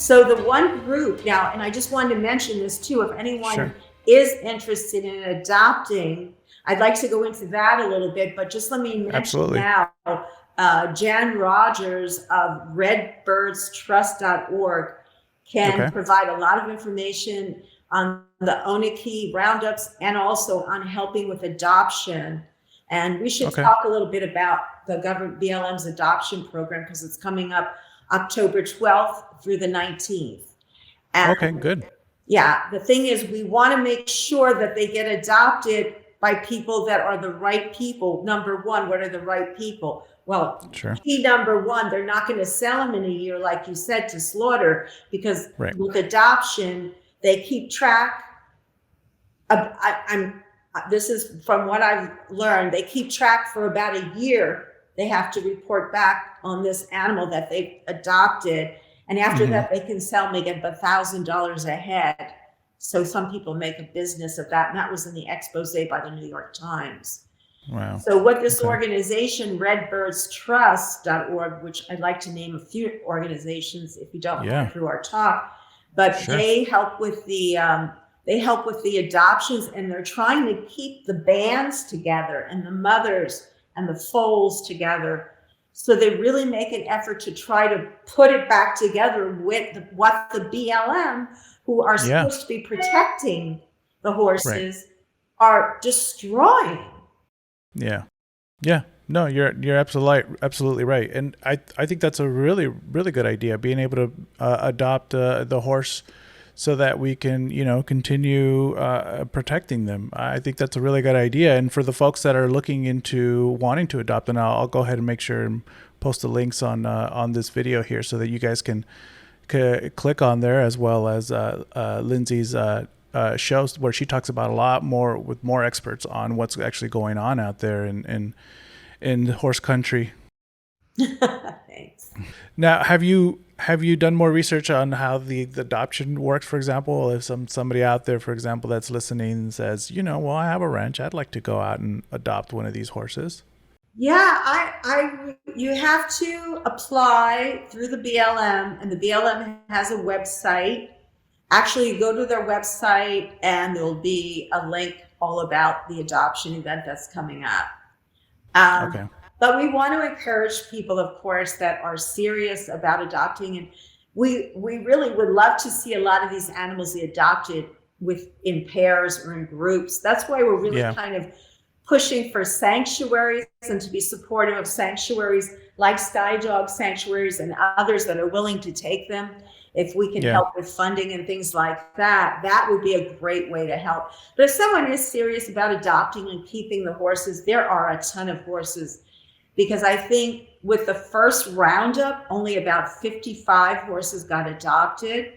So the one group now, and I just wanted to mention this too, if anyone Sure. is interested in adopting, I'd like to go into that a little bit, but just let me mention Absolutely. now, Jan Rogers of redbirdstrust.org can Okay. provide a lot of information on the Oniki roundups and also on helping with adoption. And we should Okay. talk a little bit about the government BLM's adoption program because it's coming up October 12th through the 19th. And Okay. Good. yeah, the thing is, we want to make sure that they get adopted by people that are the right people. Number one, what are the right people? Well, Sure. key number one, they're not going to sell them in a year, like you said, to slaughter, because Right. with adoption, they keep track of, this is from what I've learned, they keep track for about a year. They have to report back on this animal that they've adopted. And after Hmm. that, they can sell maybe $1,000 a head. So some people make a business of that. And that was in the expose by the New York Times. Wow. So what this Okay. organization, redbirdstrust.org, which I'd like to name a few organizations if you don't Yeah. mind through our talk, but Sure. they help with the adoptions, and they're trying to keep the bands together and the mothers and the foals together. So they really make an effort to try to put it back together with what the BLM, who are Yeah. supposed to be protecting the Right. horses, are destroying. Yeah. Yeah. No, you're absolutely right, and I think that's a really good idea. Being able to adopt the horse so that we can continue protecting them. I think that's a really good idea. And for the folks that are looking into wanting to adopt, and I'll go ahead and make sure and post the links on this video here so that you guys can click on there, as well as Lindsey's shows where she talks about a lot more with more experts on what's actually going on out there in horse country. Thanks. Now, have you done more research on how the adoption works? For example, if somebody out there, for example, that's listening says, well, I have a ranch, I'd like to go out and adopt one of these horses. Yeah, you have to apply through the BLM, and the BLM has a website. Actually, you go to their website and there'll be a link all about the adoption event that's coming up. Okay. But we want to encourage people, of course, that are serious about adopting. And we really would love to see a lot of these animals adopted in pairs or in groups. That's why we're really Yeah. kind of pushing for sanctuaries and to be supportive of sanctuaries like Sky Dog sanctuaries and others that are willing to take them. If we can Yeah. help with funding and things like that, that would be a great way to help. But if someone is serious about adopting and keeping the horses, there are a ton of horses, because I think with the first roundup, only about 55 horses got adopted.